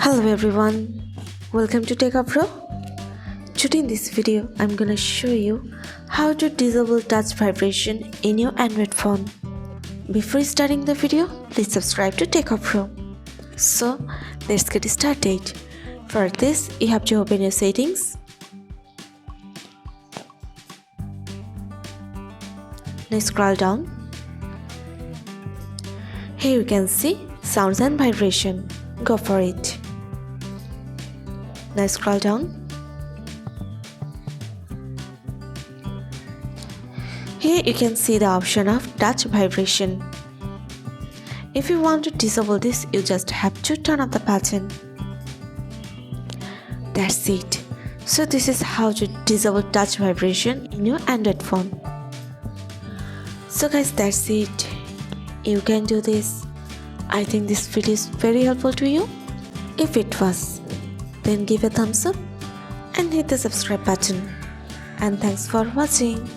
Hello everyone, welcome to Techavro. Today in this video, I'm gonna show you how to disable touch vibration in your Android phone. Before starting the video, please subscribe to Techavro. So, let's get started. For this, you have to open your settings. Now scroll down. Here you can see sounds and vibration. Go for it. Now scroll down. Here you can see the option of touch vibration. If you want to disable this, you just have to turn off the button. That's it. So this is how to disable touch vibration in your Android phone. So guys, that's it. You can do this. I think this video is very helpful to you. If it was, then give a thumbs up and hit the subscribe button. And thanks for watching.